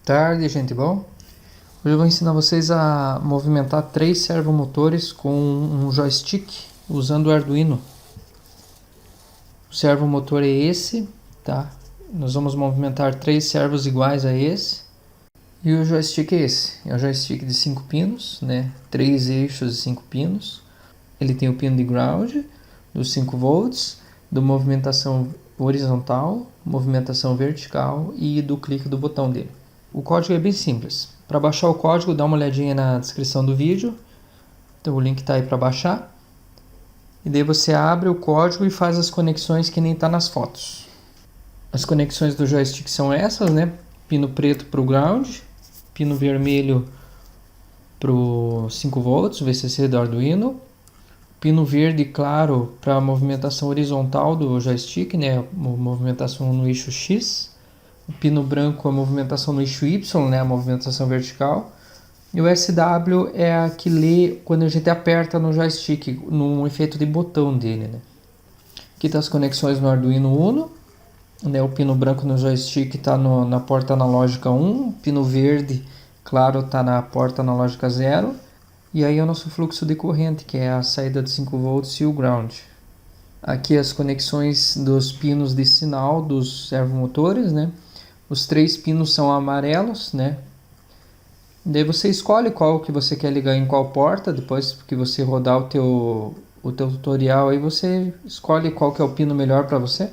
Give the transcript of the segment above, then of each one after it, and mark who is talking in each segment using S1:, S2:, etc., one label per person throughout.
S1: Tarde, gente, bom? Hoje eu vou ensinar vocês a movimentar 3 servomotores com um joystick usando o Arduino. O servomotor é esse, tá? Nós vamos movimentar 3 servos iguais a esse. E o joystick é esse, é um joystick de 5 pinos, né? 3 eixos de 5 pinos. Ele tem o pino de ground, dos 5 volts, do movimentação horizontal, movimentação vertical e do clique do botão dele. O código é bem simples. Para baixar o código, dá uma olhadinha na descrição do vídeo. Então o link está aí para baixar. E daí você abre o código e faz as conexões que nem está nas fotos. As conexões do joystick são essas, né? Pino preto para o ground, pino vermelho para o 5 volts, VCC do Arduino, pino verde claro para a movimentação horizontal do joystick, né? Movimentação no eixo X. O pino branco é a movimentação no eixo Y, né? A movimentação vertical. E o SW é a que lê quando a gente aperta no joystick, num efeito de botão dele, né? Aqui está as conexões no Arduino Uno. Né? O pino branco no joystick está na porta analógica 1. O pino verde, claro, está na porta analógica 0. E aí é o nosso fluxo de corrente, que é a saída de 5 volts e o ground. Aqui as conexões dos pinos de sinal dos servomotores, né? Os 3 pinos são amarelos, né? Daí você escolhe qual que você quer ligar em qual porta. Depois que você rodar o teu tutorial, aí você escolhe qual que é o pino melhor para você.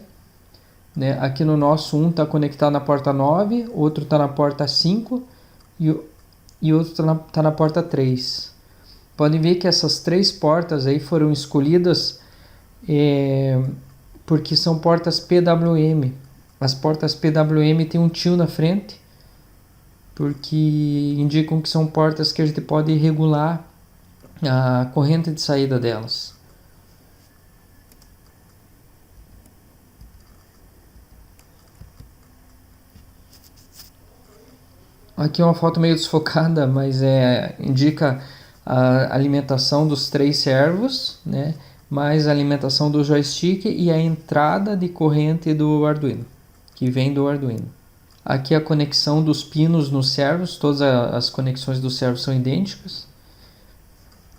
S1: Né? Aqui no nosso, um está conectado na porta 9, outro está na porta 5 e outro está na porta 3. Podem ver que essas 3 portas aí foram escolhidas porque são portas PWM. As portas PWM têm um tio na frente, porque indicam que são portas que a gente pode regular a corrente de saída delas. Aqui é uma foto meio desfocada, mas indica a alimentação dos 3 servos, né? Mais a alimentação do joystick e a entrada de corrente do Arduino, que vem do Arduino. Aqui a conexão dos pinos nos servos, todas as conexões dos servos são idênticas.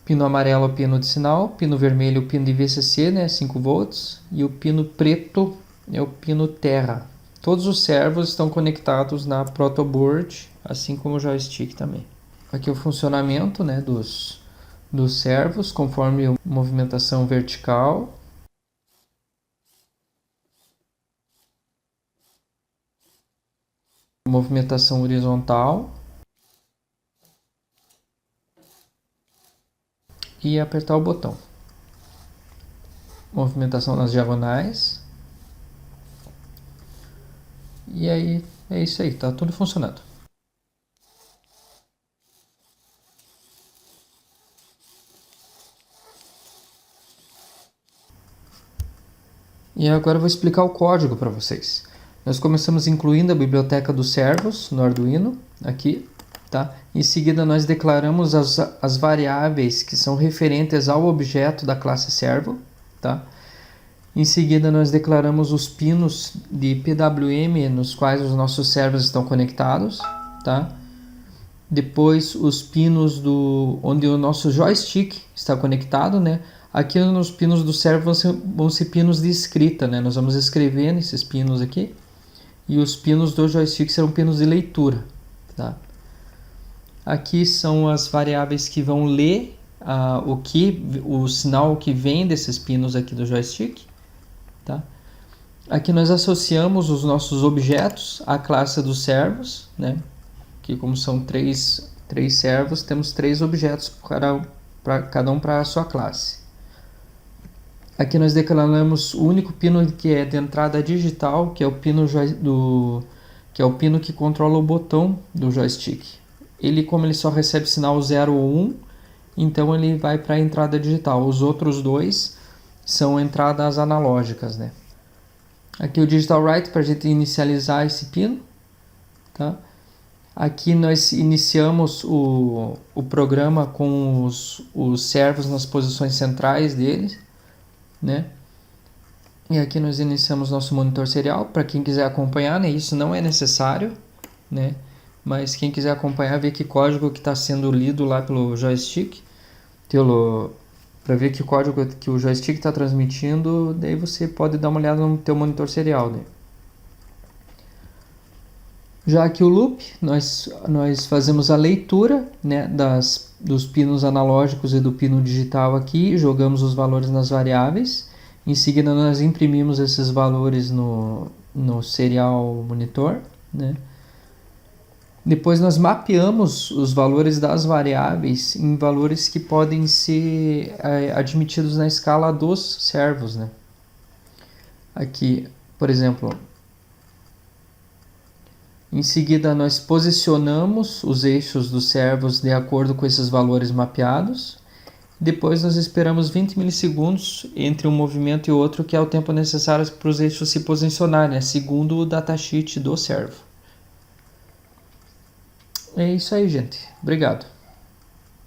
S1: Pino amarelo é o pino de sinal, pino vermelho é o pino de VCC, né, 5 volts, e o pino preto é o pino terra. Todos os servos estão conectados na protoboard, assim como o joystick também. Aqui o funcionamento, né, dos servos conforme a movimentação vertical. Movimentação horizontal. E apertar o botão. Movimentação nas diagonais. E aí é isso aí, tá tudo funcionando. E agora eu vou explicar o código para vocês. Nós começamos incluindo a biblioteca dos servos no Arduino, aqui, tá? Em seguida nós declaramos as variáveis que são referentes ao objeto da classe servo, tá? Em seguida nós declaramos os pinos de PWM nos quais os nossos servos estão conectados, tá? Depois os pinos onde o nosso joystick está conectado, né? Aqui nos pinos do servo vão ser pinos de escrita, né? Nós vamos escrever nesses pinos aqui. E os pinos do joystick serão pinos de leitura, tá? Aqui são as variáveis que vão ler o sinal que vem desses pinos aqui do joystick, tá? Aqui nós associamos os nossos objetos à classe dos servos, né? Que como são três servos, temos 3 objetos, cada um para a sua classe. Aqui nós declaramos o único pino que é de entrada digital, que é o pino que controla o botão do joystick. Como ele só recebe sinal 0 ou 1, então ele vai para a entrada digital. Os outros 2 são entradas analógicas, né? Aqui o digital write para a gente inicializar esse pino, tá? Aqui nós iniciamos o programa com os servos nas posições centrais deles, né? E aqui nós iniciamos nosso monitor serial para quem quiser acompanhar, né? Isso não é necessário, né? mas quem quiser acompanhar, ver que código que está sendo lido lá pelo joystick, para ver que código que o joystick está transmitindo, daí você pode dar uma olhada no teu monitor serial, né? Já aqui o loop, nós fazemos a leitura, né, dos pinos analógicos e do pino digital aqui, jogamos os valores nas variáveis, em seguida nós imprimimos esses valores no serial monitor, né? Depois nós mapeamos os valores das variáveis em valores que podem ser admitidos na escala dos servos, né? Aqui, por exemplo, em seguida, nós posicionamos os eixos dos servos de acordo com esses valores mapeados. Depois, nós esperamos 20 milissegundos entre um movimento e outro, que é o tempo necessário para os eixos se posicionarem, né? Segundo o datasheet do servo. É isso aí, gente. Obrigado.